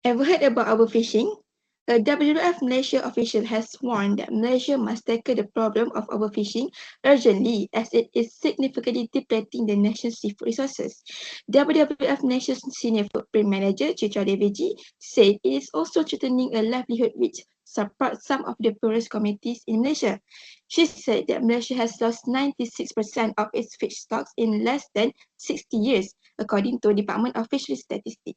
Ever heard about overfishing? A WWF Malaysia official has warned that Malaysia must tackle the problem of overfishing urgently as it is significantly depleting the nation's seafood resources. WWF Nation's Senior Footprint Manager, Citra Deviji, said it is also threatening a livelihood which supports some of the poorest communities in Malaysia. She said that Malaysia has lost 96% of its fish stocks in less than 60 years, according to Department of Fisheries Statistics.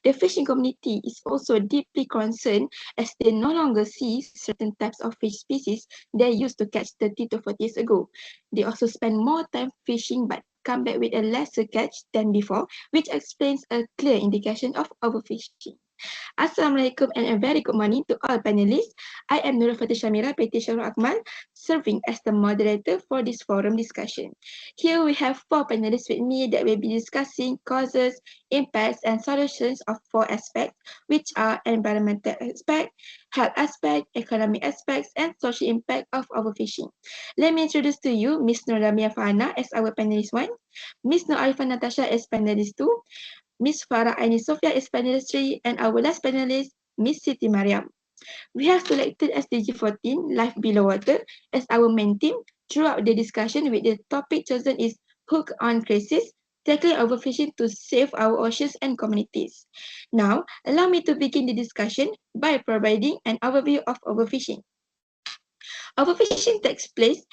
The fishing community is also deeply concerned as they no longer see certain types of fish species they used to catch 30 to 40 years ago. They also spend more time fishing but come back with a lesser catch than before, which explains a clear indication of overfishing. Assalamualaikum and a very good morning to all panelists. I am Nurul Syameera, PT Shahrulakmal, serving as the moderator for this forum discussion. Here we have four panelists with me that will be discussing causes, impacts, and solutions of four aspects, which are environmental aspect, health aspect, economic aspects, and social impact of overfishing. Let me introduce to you Ms. Damia Farhana as our panelist 1, Ms. Arifah Natasya as panelist 2, Ms. Farra Ainin Sofiya is panelist 3, and our last panelist, Ms. Siti Maryam. We have selected SDG 14, Life Below Water, as our main theme throughout the discussion, with the topic chosen is Hook on Crisis, tackling overfishing to save our oceans and communities. Now, allow me to begin the discussion by providing an overview of overfishing. Overfishing takes place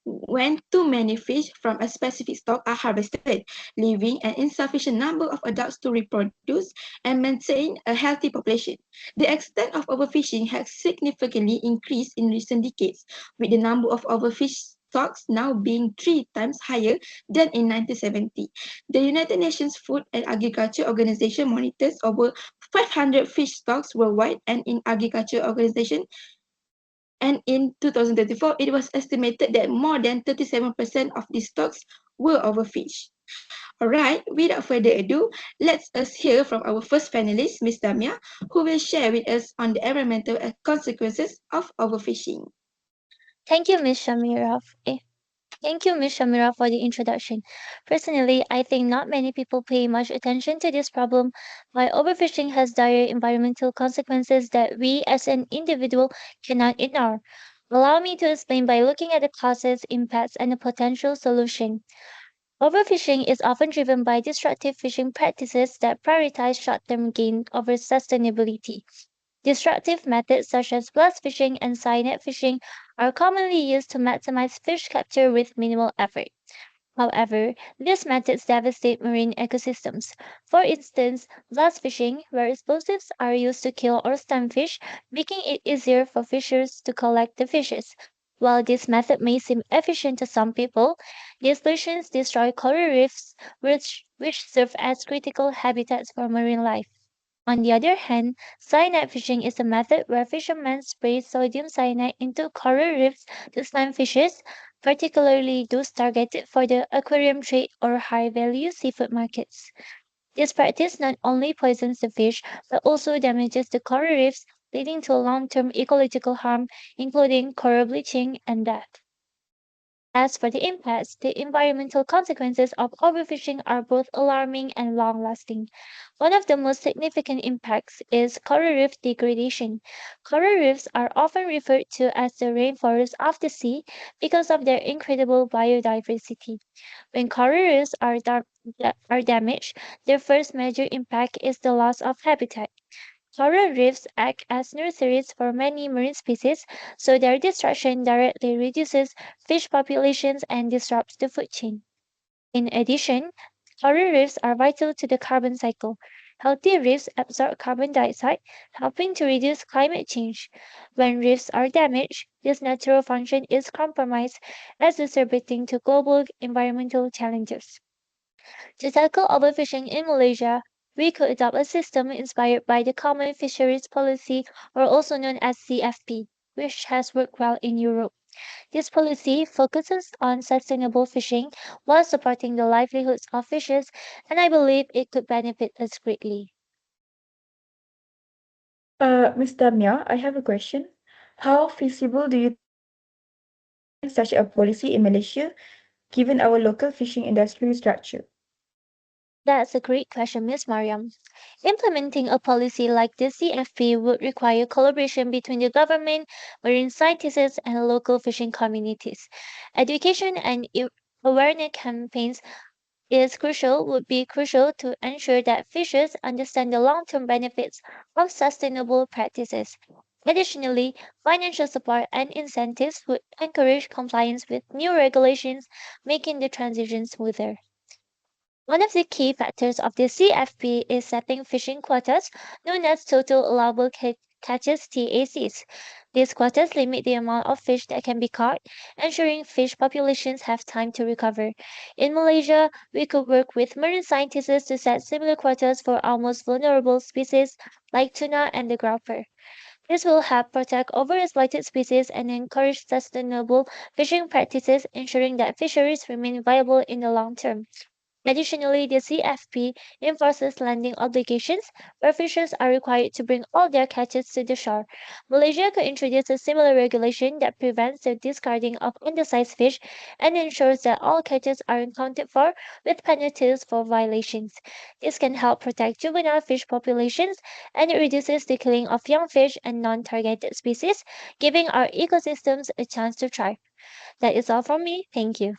when too many fish from a specific stock are harvested, leaving an insufficient number of adults to reproduce and maintain a healthy population. The extent of overfishing has significantly increased in recent decades, with the number of overfished stocks now being 3 times higher than in 1970. The United Nations Food and Agriculture Organization monitors over 500 fish stocks worldwide, and in Agriculture Organization and in 2024, it was estimated that more than 37% of these stocks were overfished. All right, without further ado, let's us hear from our first panelist, Ms. Damia, who will share with us on the environmental consequences of overfishing. Thank you, Ms. Syameera. Thank you, Ms. Syameera, for the introduction. Personally, I think not many people pay much attention to this problem, why overfishing has dire environmental consequences that we as an individual cannot ignore. Allow me to explain by looking at the causes, impacts, and the potential solution. Overfishing is often driven by destructive fishing practices that prioritize short-term gain over sustainability. Destructive methods such as blast fishing and cyanide fishing are commonly used to maximize fish capture with minimal effort. However, these methods devastate marine ecosystems. For instance, blast fishing, where explosives are used to kill or stun fish, making it easier for fishers to collect the fishes. While this method may seem efficient to some people, these solutions destroy coral reefs, which serve as critical habitats for marine life. On the other hand, cyanide fishing is a method where fishermen spray sodium cyanide into coral reefs to stun fishes, particularly those targeted for the aquarium trade or high value seafood markets. This practice not only poisons the fish but also damages the coral reefs, leading to long term ecological harm, including coral bleaching and death. As for the impacts, the environmental consequences of overfishing are both alarming and long lasting. One of the most significant impacts is coral reef degradation. Coral reefs are often referred to as the rainforest of the sea because of their incredible biodiversity. When coral reefs are damaged, their first major impact is the loss of habitat. Coral reefs act as nurseries for many marine species, so their destruction directly reduces fish populations and disrupts the food chain. In addition, coral reefs are vital to the carbon cycle. Healthy reefs absorb carbon dioxide, helping to reduce climate change. When reefs are damaged, this natural function is compromised, exacerbating to global environmental challenges. To tackle overfishing in Malaysia, we could adopt a system inspired by the Common Fisheries Policy, or also known as CFP, which has worked well in Europe. This policy focuses on sustainable fishing while supporting the livelihoods of fishers, and I believe it could benefit us greatly. Ms. Damia, I have a question. How feasible do you think such a policy in Malaysia, given our local fishing industry structure? That's a great question, Miss Maryam. Implementing a policy like the CFP would require collaboration between the government, marine scientists, and local fishing communities. Education and awareness campaigns would be crucial to ensure that fishers understand the long-term benefits of sustainable practices. Additionally, financial support and incentives would encourage compliance with new regulations, making the transition smoother. One of the key factors of the CFP is setting fishing quotas, known as total allowable catches TACs. These quotas limit the amount of fish that can be caught, ensuring fish populations have time to recover. In Malaysia, we could work with marine scientists to set similar quotas for almost vulnerable species like tuna and the grouper. This will help protect overexploited species and encourage sustainable fishing practices, ensuring that fisheries remain viable in the long term. Additionally, the CFP enforces landing obligations, where fishers are required to bring all their catches to the shore. Malaysia could introduce a similar regulation that prevents the discarding of undersized fish and ensures that all catches are accounted for with penalties for violations. This can help protect juvenile fish populations and it reduces the killing of young fish and non-targeted species, giving our ecosystems a chance to thrive. That is all from me. Thank you.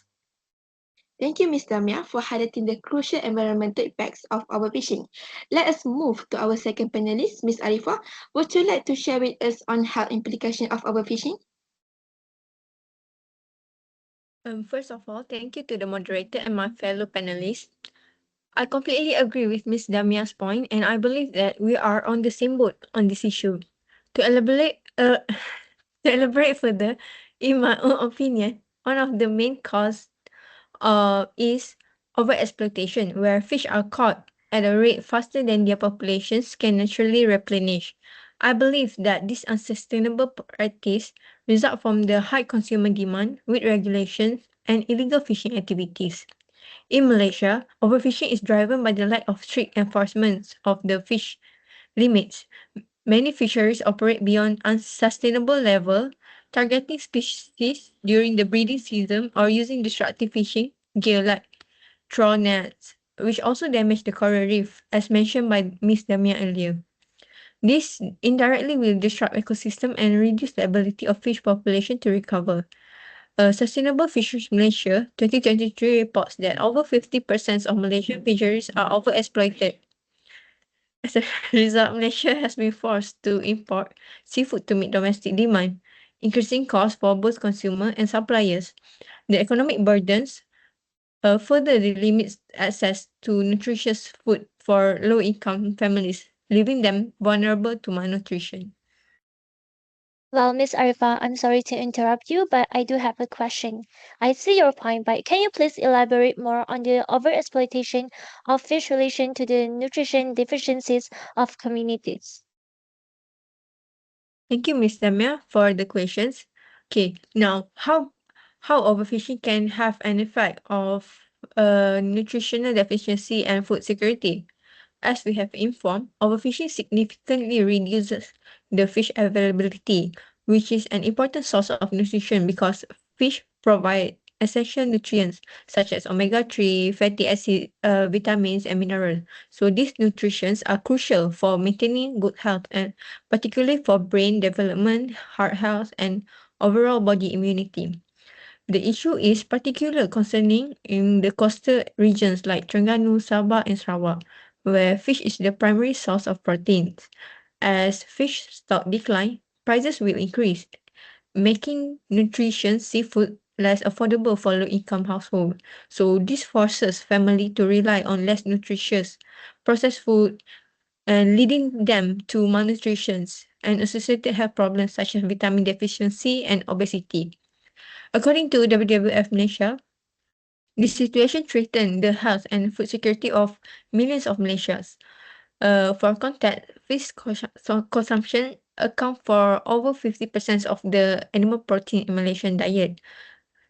Thank you, Ms. Damia, for highlighting the crucial environmental impacts of overfishing. Let us move to our second panelist, Ms. Arifah. Would you like to share with us on health implications of overfishing? First of all, thank you to the moderator and my fellow panelists. I completely agree with Ms. Damia's point, and I believe that we are on the same boat on this issue. To elaborate, to elaborate further, in my own opinion, one of the main cause is overexploitation, where fish are caught at a rate faster than their populations can naturally replenish. I believe that this unsustainable practice result from the high consumer demand, weak regulations, and illegal fishing activities. In Malaysia, overfishing is driven by the lack of strict enforcement of the fish limits. Many fisheries operate beyond unsustainable level, targeting species during the breeding season or using destructive fishing gear like trawl nets, which also damage the coral reef, as mentioned by Ms. Damia earlier. This indirectly will disrupt ecosystem and reduce the ability of fish population to recover. Sustainable Fisheries Malaysia 2023 reports that over 50% of Malaysian fisheries are overexploited. As a result, Malaysia has been forced to import seafood to meet domestic demand, increasing costs for both consumer and suppliers. The economic burdens further limits access to nutritious food for low-income families, leaving them vulnerable to malnutrition. Well, Miss Arifah, I'm sorry to interrupt you, but I do have a question. I see your point, but can you please elaborate more on the overexploitation of fish relation to the nutrition deficiencies of communities? Thank you, Ms. Damia, for the questions. Okay, now how overfishing can have an effect of nutritional deficiency and food security. As we have informed, overfishing significantly reduces the fish availability, which is an important source of nutrition because fish provide essential nutrients such as omega-3, fatty acid, vitamins, and minerals. So these nutrients are crucial for maintaining good health and particularly for brain development, heart health, and overall body immunity. The issue is particularly concerning in the coastal regions like Terengganu, Sabah, and Sarawak, where fish is the primary source of proteins. As fish stock decline, prices will increase, making nutritious seafood less affordable for low-income households. So this forces family to rely on less nutritious processed food and leading them to malnutrition and associated health problems such as vitamin deficiency and obesity. According to WWF Malaysia, this situation threatened the health and food security of millions of Malaysians. For context, fish consumption account for over 50% of the animal protein in Malaysian diet.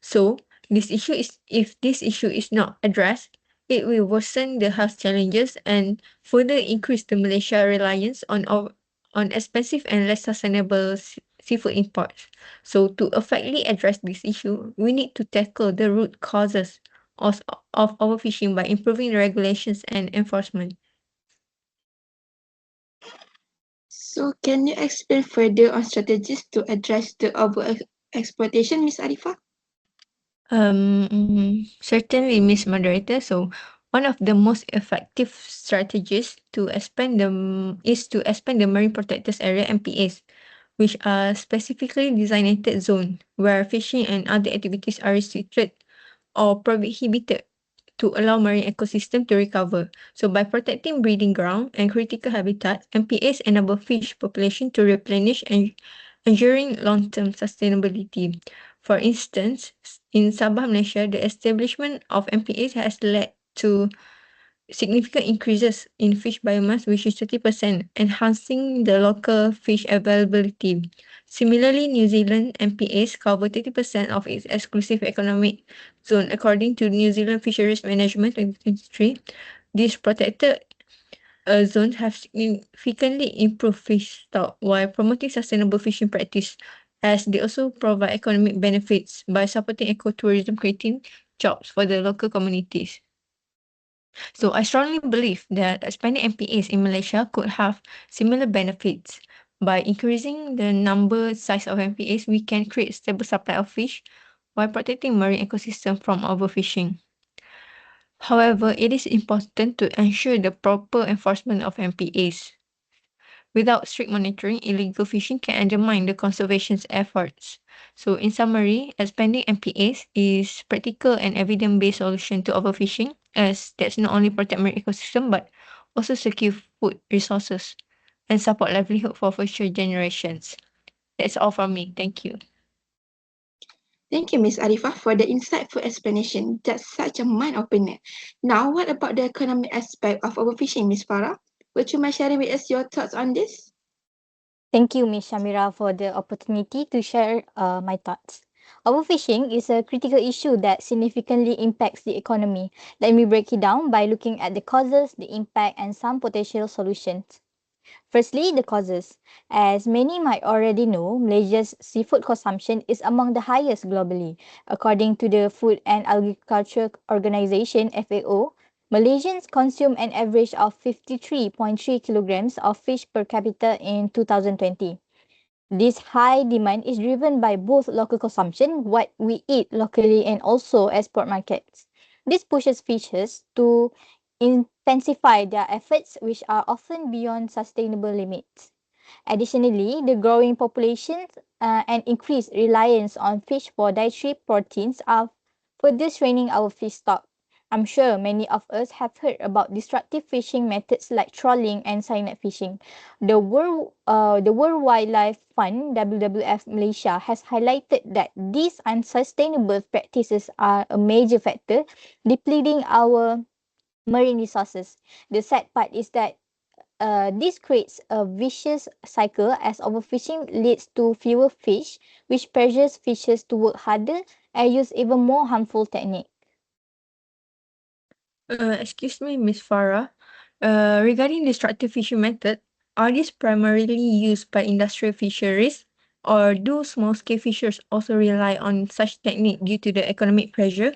So, if this issue is not addressed, it will worsen the health challenges and further increase the Malaysia reliance on expensive and less sustainable seafood imports. So, to effectively address this issue, we need to tackle the root causes of overfishing by improving the regulations and enforcement. So can you explain further on strategies to address the exploitation, Miss Arifah? Certainly, Miss Moderator. So, one of the most effective strategies to expand the marine protected area (MPAs), which are specifically designated zone where fishing and other activities are restricted or prohibited to allow marine ecosystem to recover. So by protecting breeding ground and critical habitat, MPAs enable fish population to replenish and ensuring long-term sustainability. For instance, in Sabah, Malaysia, the establishment of MPAs has led to significant increases in fish biomass, which is 30%, enhancing the local fish availability. Similarly, New Zealand MPAs cover 30% of its exclusive economic zone, according to New Zealand Fisheries Management 2023. These protected zones have significantly improved fish stock while promoting sustainable fishing practice, as they also provide economic benefits by supporting ecotourism, creating jobs for the local communities. So I strongly believe that expanding MPAs in Malaysia could have similar benefits. By increasing the size of MPAs, we can create stable supply of fish while protecting marine ecosystem from overfishing. However, it is important to ensure the proper enforcement of MPAs. Without strict monitoring, illegal fishing can undermine the conservation efforts. So, in summary, expanding MPAs is practical and evidence-based solution to overfishing, as that's not only protect marine ecosystem but also secure food resources and support livelihood for future generations. That's all from me. Thank you. Thank you, Miss Arifah, for the insightful explanation. That's such a mind opener. Now, what about the economic aspect of overfishing, Miss Farah? Would you mind sharing with us your thoughts on this? Thank you, Ms. Syameera, for the opportunity to share my thoughts. Overfishing is a critical issue that significantly impacts the economy. Let me break it down by looking at the causes, the impact, and some potential solutions. Firstly, the causes. As many might already know, Malaysia's seafood consumption is among the highest globally. According to the Food and Agriculture Organization (FAO), Malaysians consume an average of 53.3 kilograms of fish per capita in 2020. This high demand is driven by both local consumption, what we eat locally, and also export markets. This pushes fishers to intensify their efforts, which are often beyond sustainable limits. Additionally, the growing population and increased reliance on fish for dietary proteins are further straining our fish stock. I'm sure many of us have heard about destructive fishing methods like trawling and cyanide fishing. The World Wildlife Fund (WWF) Malaysia has highlighted that these unsustainable practices are a major factor depleting our marine resources. The sad part is that this creates a vicious cycle as overfishing leads to fewer fish, which pressures fishers to work harder and use even more harmful techniques. Excuse me, Miss Farah. Regarding destructive fishing method, are these primarily used by industrial fisheries, or do small-scale fishers also rely on such technique due to the economic pressure?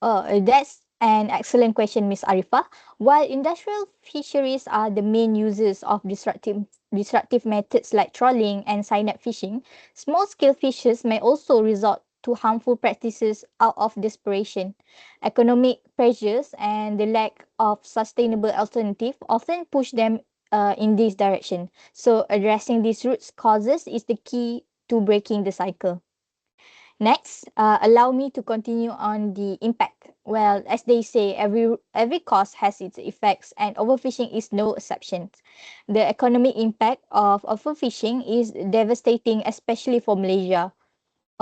That's an excellent question, Miss Arifah. While industrial fisheries are the main users of destructive methods like trawling and cyanide fishing, small-scale fishers may also resort to harmful practices out of desperation. Economic pressures and the lack of sustainable alternative often push them in this direction. So addressing these root causes is the key to breaking the cycle. Next, allow me to continue on the impact. Well, as they say, every cause has its effects, and overfishing is no exception. The economic impact of overfishing is devastating, especially for Malaysia.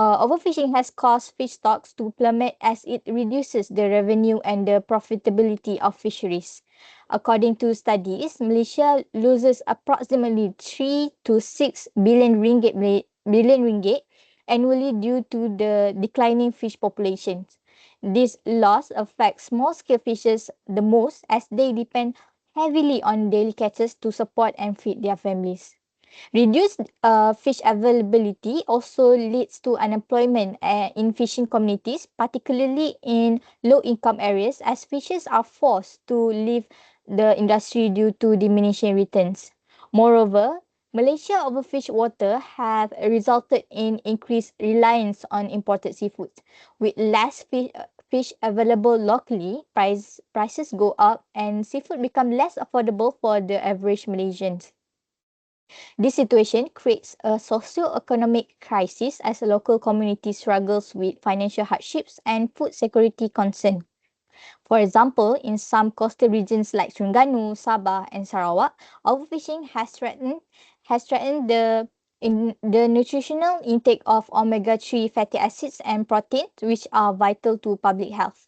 Overfishing has caused fish stocks to plummet as it reduces the revenue and the profitability of fisheries. According to studies, Malaysia loses approximately 3 to 6 billion ringgit annually due to the declining fish populations. This loss affects small-scale fishes the most as they depend heavily on daily catches to support and feed their families. Reduced fish availability also leads to unemployment in fishing communities, particularly in low-income areas, as fishers are forced to leave the industry due to diminishing returns. Moreover, Malaysia overfished water have resulted in increased reliance on imported seafood. With less fish available locally, prices go up and seafood become less affordable for the average Malaysians. This situation creates a socio-economic crisis as the local community struggles with financial hardships and food security concerns. For example, in some coastal regions like Terengganu, Sabah, and Sarawak, overfishing has threatened the nutritional intake of omega-3 fatty acids and proteins, which are vital to public health.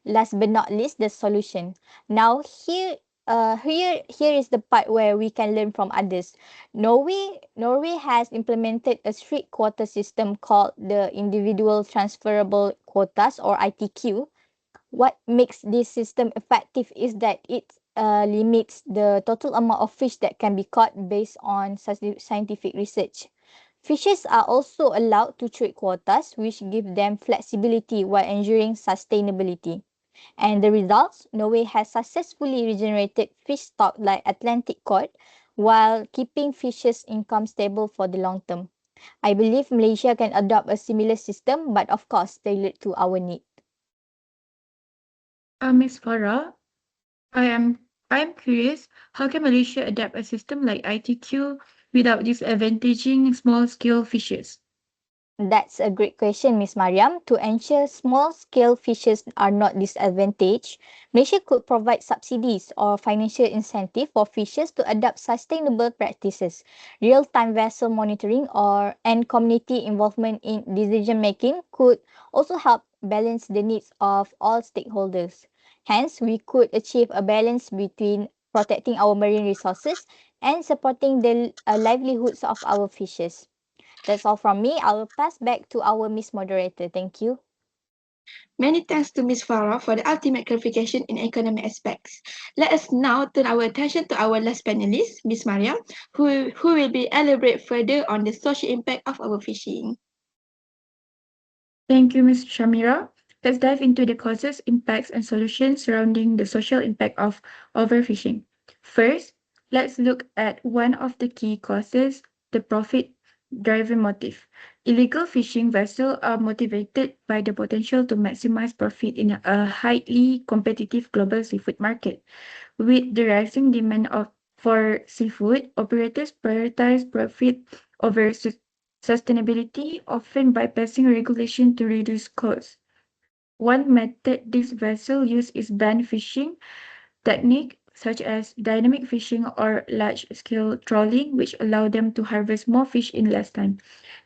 Last but not least, the solution. Now here is the part where we can learn from others. Norway has implemented a strict quota system called the individual transferable quotas, or ITQ. What makes this system effective is that it limits the total amount of fish that can be caught based on scientific research. Fishers are also allowed to trade quotas, which give them flexibility while ensuring sustainability. And the results, Norway has successfully regenerated fish stock like Atlantic cod while keeping fishers' income stable for the long term. I believe Malaysia can adopt a similar system, but of course tailored to our need. Miss Farah, I am I am curious, how can Malaysia adapt a system like ITQ without disadvantaging small-scale fishes? That's a great question, Miss Maryam. To ensure small-scale fishes are not disadvantaged, Malaysia could provide subsidies or financial incentive for fishers to adopt sustainable practices. Real-time vessel monitoring and community involvement in decision-making could also help balance the needs of all stakeholders. Hence, we could achieve a balance between protecting our marine resources and supporting the livelihoods of our fishes. That's all from me. I will pass back to our Miss Moderator. Thank you. Many thanks to Ms. Farah for the ultimate clarification in economic aspects. Let us now turn our attention to our last panelist, Ms. Maryam, who will be elaborate further on the social impact of overfishing. Thank you, Ms. Syameera. Let's dive into the causes, impacts, and solutions surrounding the social impact of overfishing. First, let's look at one of the key causes, the profit-driven motive. Illegal fishing vessels are motivated by the potential to maximize profit in a highly competitive global seafood market. With the rising demand for seafood, operators prioritize profit over sustainability, often bypassing regulation to reduce costs. One method these vessels use is band fishing technique, such as dynamic fishing or large-scale trawling, which allow them to harvest more fish in less time.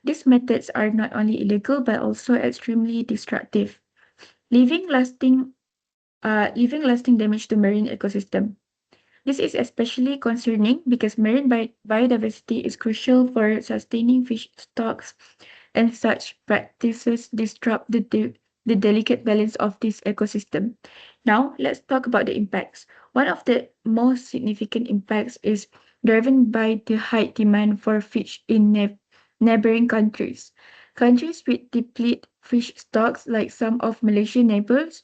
These methods are not only illegal but also extremely destructive, leaving lasting damage to marine ecosystem. This is especially concerning because marine biodiversity is crucial for sustaining fish stocks, and such practices disrupt the delicate balance of this ecosystem. Now, let's talk about the impacts. One of the most significant impacts is driven by the high demand for fish in neighboring countries. Countries with depleted fish stocks, like some of Malaysian neighbors,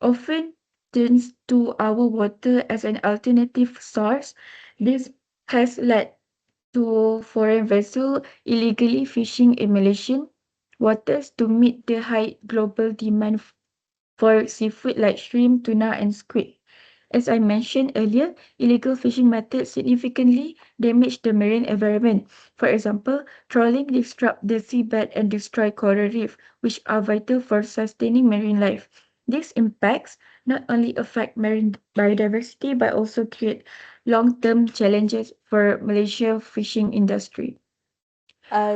often turns to our water as an alternative source. This has led to foreign vessels illegally fishing in Malaysian waters to meet the high global demand for seafood like shrimp, tuna, and squid. As I mentioned earlier, illegal fishing methods significantly damage the marine environment. For example, trawling disrupts the seabed and destroys coral reefs, which are vital for sustaining marine life. These impacts not only affect marine biodiversity but also create long-term challenges for Malaysia fishing industry.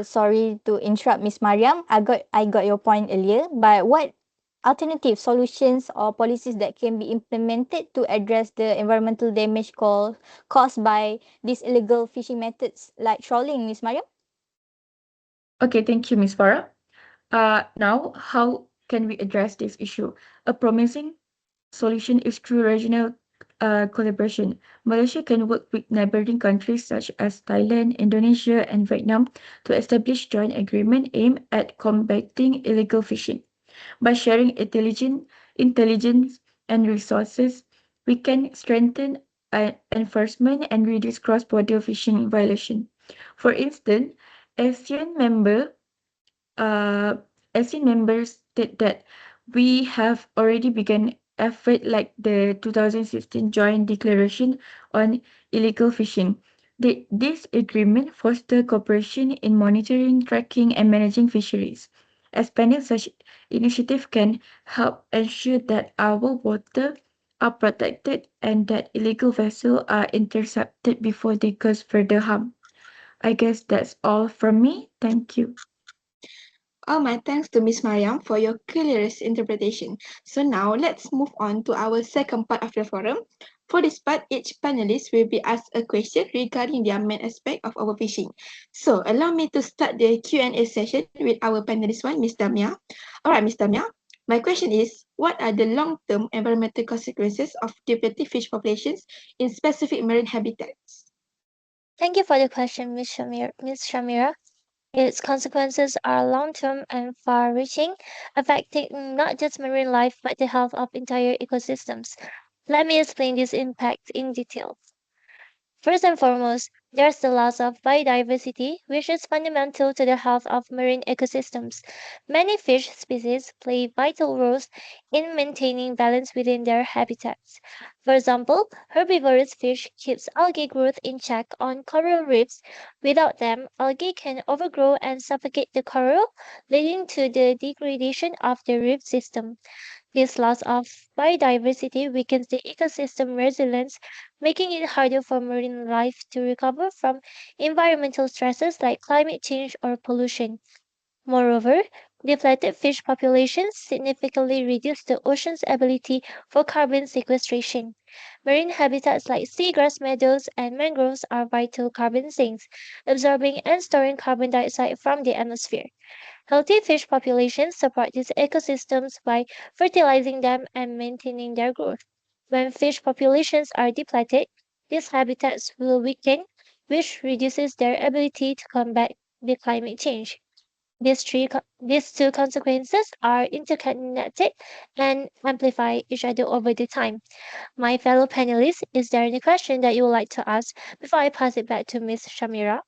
Sorry to interrupt, Miss Maryam. I got your point earlier, but what alternative solutions or policies that can be implemented to address the environmental damage caused by these illegal fishing methods like trawling, Miss Maryam? Okay, thank you, Ms. Farah. Now, how can we address this issue? A promising solution is through regional collaboration. Malaysia can work with neighboring countries such as Thailand, Indonesia, and Vietnam to establish joint agreement aimed at combating illegal fishing. By sharing intelligence and resources, we can strengthen enforcement and reduce cross-border fishing violation. For instance, ASEAN member uh, ASEAN members state that we have already begun effort like the 2016 Joint Declaration on Illegal Fishing. This agreement fosters cooperation in monitoring, tracking, and managing fisheries. Expanding such initiative can help ensure that our water are protected and that illegal vessels are intercepted before they cause further harm. I guess that's all from me. Thank you. All my thanks to Miss Maryam for your clearest interpretation. So now let's move on to our second part of the forum. For this part, each panelist will be asked a question regarding their main aspect of overfishing. So allow me to start the Q&A session with our panelist one, Miss Damia. All right, Miss Damia. My question is, what are the long-term environmental consequences of depleting fish populations in specific marine habitats? Thank you for the question, Ms. Shamira. Its consequences are long-term and far-reaching, affecting not just marine life but the health of entire ecosystems. Let me explain this impact in detail. First and foremost, there's the loss of biodiversity, which is fundamental to the health of marine ecosystems. Many fish species play vital roles in maintaining balance within their habitats. For example, herbivorous fish keeps algae growth in check on coral reefs. Without them, algae can overgrow and suffocate the coral, leading to the degradation of the reef system. This loss of biodiversity weakens the ecosystem resilience, making it harder for marine life to recover from environmental stresses like climate change or pollution. Moreover, depleted fish populations significantly reduce the ocean's ability for carbon sequestration. Marine habitats like seagrass meadows and mangroves are vital carbon sinks, absorbing and storing carbon dioxide from the atmosphere. Healthy fish populations support these ecosystems by fertilizing them and maintaining their growth. When fish populations are depleted, these habitats will weaken, which reduces their ability to combat the climate change. These two consequences are interconnected and amplify each other over the time. My fellow panelists, is there any question that you would like to ask before I pass it back to Ms. Shamira?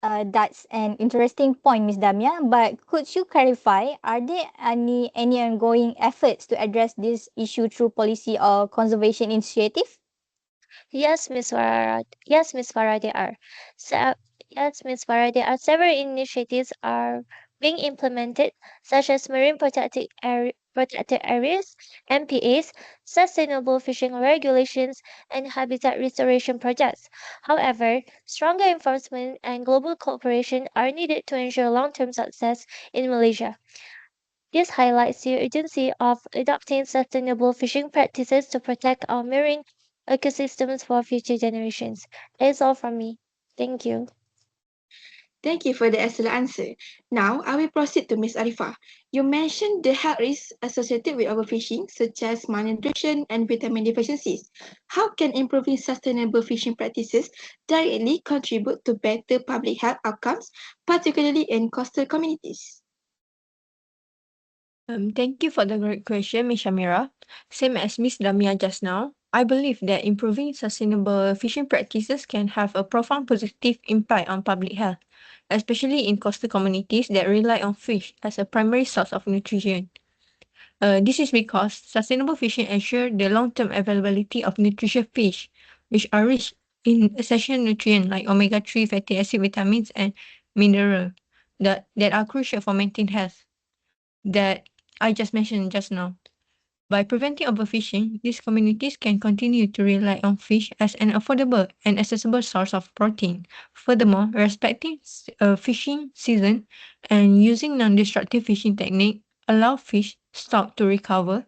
That's an interesting point, Ms. Damia. But could you clarify, are there any ongoing efforts to address this issue through policy or conservation initiative? Yes, Miss Farah. Yes, Miss Farah, there are. So, yes, Miss Farah, there are several initiatives are being implemented, such as protected areas, MPAs, sustainable fishing regulations, and habitat restoration projects. However, stronger enforcement and global cooperation are needed to ensure long-term success in Malaysia. This highlights the urgency of adopting sustainable fishing practices to protect our marine ecosystems for future generations. That is all from me. Thank you. Thank you for the excellent answer. Now, I will proceed to Ms. Arifah. You mentioned the health risks associated with overfishing, such as malnutrition and vitamin deficiencies. How can improving sustainable fishing practices directly contribute to better public health outcomes, particularly in coastal communities? Thank you for the great question, Ms. Shamira. Same as Ms. Damia just now, I believe that improving sustainable fishing practices can have a profound positive impact on public health, especially in coastal communities that rely on fish as a primary source of nutrition. This is because sustainable fishing ensures the long-term availability of nutritious fish, which are rich in essential nutrients like omega-3 fatty acid vitamins and mineral that are crucial for maintaining health that I just mentioned just now. By preventing overfishing, these communities can continue to rely on fish as an affordable and accessible source of protein. Furthermore, respecting fishing season and using non-destructive fishing technique allow fish stock to recover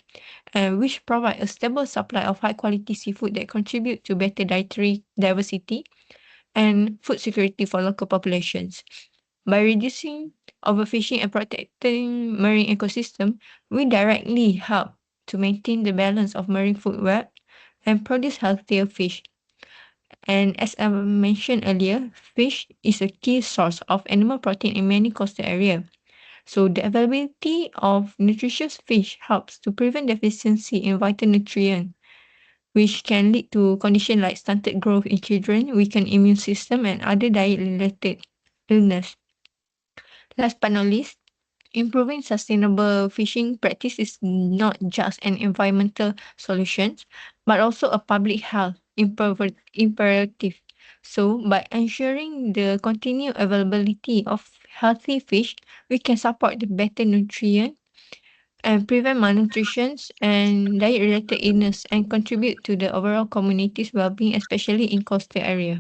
and which provide a stable supply of high quality seafood that contribute to better dietary diversity and food security for local populations. By reducing overfishing and protecting marine ecosystem, we directly help to maintain the balance of marine food web and produce healthier fish. And as I mentioned earlier, fish is a key source of animal protein in many coastal areas. So the availability of nutritious fish helps to prevent deficiency in vital nutrients, which can lead to conditions like stunted growth in children, weakened immune system, and other diet-related illness. Last but not least, improving sustainable fishing practice is not just an environmental solution, but also a public health imperative. So, by ensuring the continued availability of healthy fish, we can support the better nutrient and prevent malnutrition and diet-related illness and contribute to the overall community's well-being, especially in coastal area.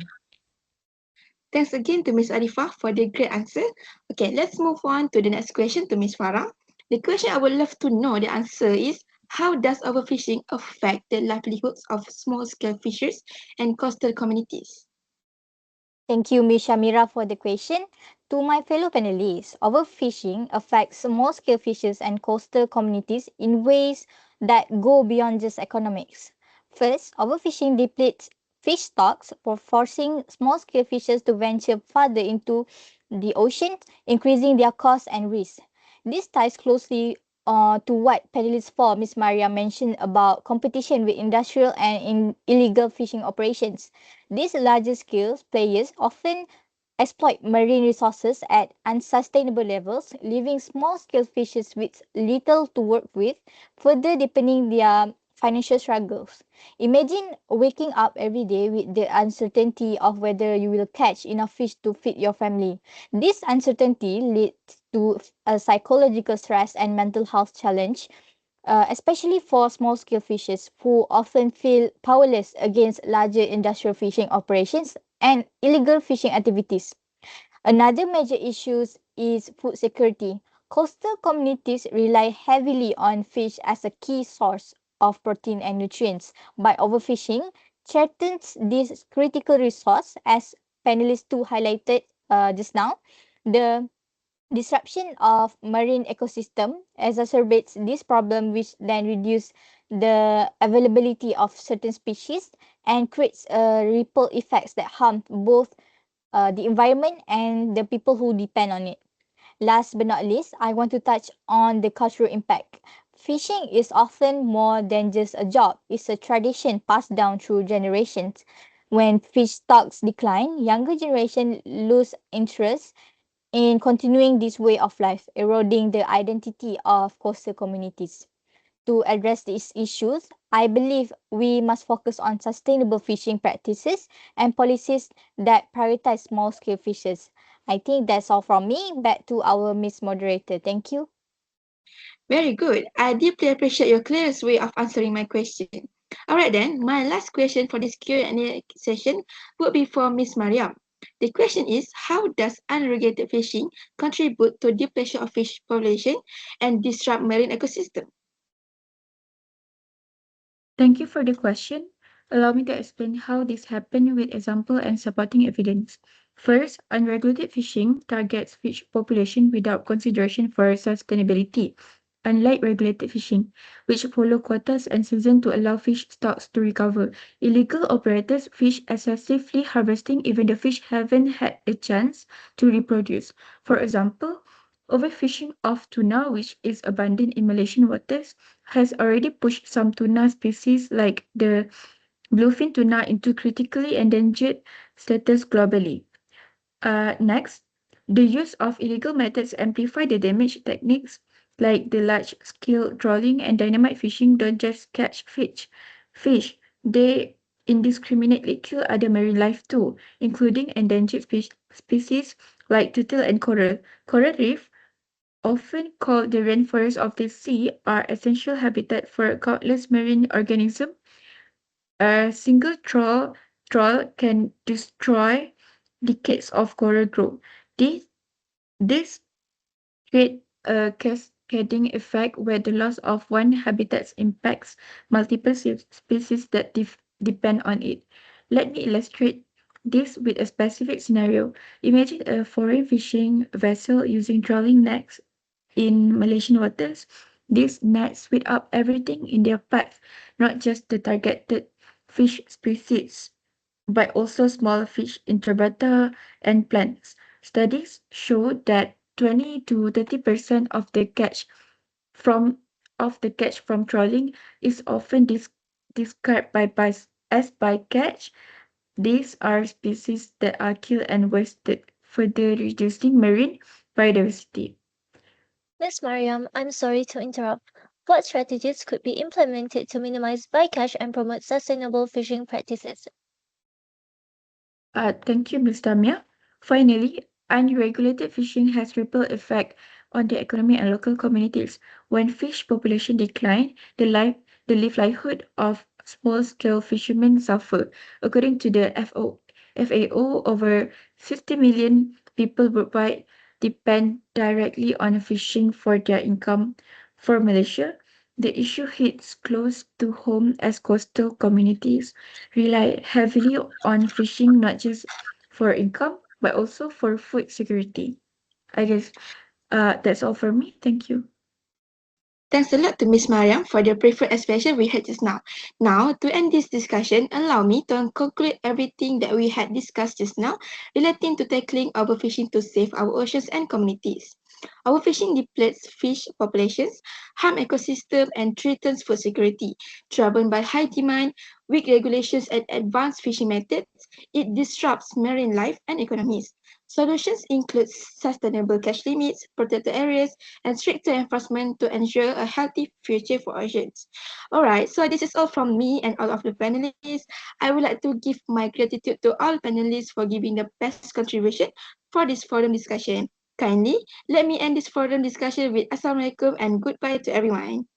Thanks again to Ms. Arifah for the great answer. Okay, let's move on to the next question to Ms. Farah. The question I would love to know the answer is, how does overfishing affect the livelihoods of small-scale fishers and coastal communities? Thank you, Ms. Syameera, for the question. To my fellow panelists, overfishing affects small-scale fishers and coastal communities in ways that go beyond just economics. First, overfishing depletes fish stocks for forcing small-scale fishers to venture farther into the ocean, increasing their costs and risks. This ties closely to what panelist 4, Ms. Maryam, mentioned about competition with industrial and illegal fishing operations. These larger scale players often exploit marine resources at unsustainable levels, leaving small scale fishes with little to work with, further deepening their financial struggles. Imagine waking up every day with the uncertainty of whether you will catch enough fish to feed your family. This uncertainty leads to a psychological stress and mental health challenge, especially for small scale fishers who often feel powerless against larger industrial fishing operations and illegal fishing activities. Another major issue is food security. Coastal communities rely heavily on fish as a key source of protein and nutrients. By overfishing, threatens this critical resource, as panelist 2 highlighted just now. The disruption of marine ecosystem exacerbates this problem, which then reduce the availability of certain species and creates ripple effects that harm both the environment and the people who depend on it. Last but not least, I want to touch on the cultural impact. Fishing is often more than just a job. It's a tradition passed down through generations. When fish stocks decline, younger generation lose interest in continuing this way of life, eroding the identity of coastal communities. To address these issues, I believe we must focus on sustainable fishing practices and policies that prioritize small scale fishes. I think that's all from me. Back to our Miss Moderator. Thank you. Very good. I deeply appreciate your clearest way of answering my question. Alright then, my last question for this Q&A session would be for Miss Maryam. The question is, how does unregulated fishing contribute to depletion of fish population and disrupt marine ecosystem? Thank you for the question. Allow me to explain how this happened with example and supporting evidence. First, unregulated fishing targets fish population without consideration for sustainability, unlike regulated fishing, which follow quotas and season to allow fish stocks to recover. Illegal operators fish excessively, harvesting even the fish haven't had a chance to reproduce. For example, overfishing of tuna, which is abundant in Malaysian waters, has already pushed some tuna species like the bluefin tuna into critically endangered status globally. Next, the use of illegal methods amplify the damage. Techniques like the large-scale trawling and dynamite fishing don't just catch fish. They indiscriminately kill other marine life too, including endangered fish species like turtle and coral. Coral reef, often called the rainforest of the sea, are essential habitat for countless marine organisms. A single trawl can destroy decades of coral growth. This this create a cascading effect where the loss of one habitat impacts multiple species that depend on it. Let me illustrate this with a specific scenario. Imagine a foreign fishing vessel using trawling nets in Malaysian waters. These nets sweep up everything in their path, not just the targeted fish species, but also small fish, invertebrata, and plants. Studies show that 20 to 30% from the catch from trawling is often described as bycatch. These are species that are killed and wasted, further reducing marine biodiversity. Miss Maryam, I'm sorry to interrupt. What strategies could be implemented to minimize bycatch and promote sustainable fishing practices? Thank you, Ms. Damia. Finally, unregulated fishing has ripple effect on the economy and local communities. When fish population decline, the livelihood of small-scale fishermen suffer. According to the FAO, over 50 million people worldwide depend directly on fishing for their income. For Malaysia, the issue hits close to home as coastal communities rely heavily on fishing not just for income but also for food security. I guess that's all for me. Thank you. Thanks a lot to Miss Maryam for the preferred explanation we had just now. Now, to end this discussion, allow me to conclude everything that we had discussed just now relating to tackling overfishing to save our oceans and communities. Overfishing depletes fish populations, harm ecosystem, and threatens food security. Driven by high demand, weak regulations, and advanced fishing methods, it disrupts marine life and economies. Solutions include sustainable catch limits, protected areas, and stricter enforcement to ensure a healthy future for oceans. Alright, so this is all from me and all of the panelists. I would like to give my gratitude to all panelists for giving the best contribution for this forum discussion. Kindly, let me end this forum discussion with Assalamualaikum and goodbye to everyone.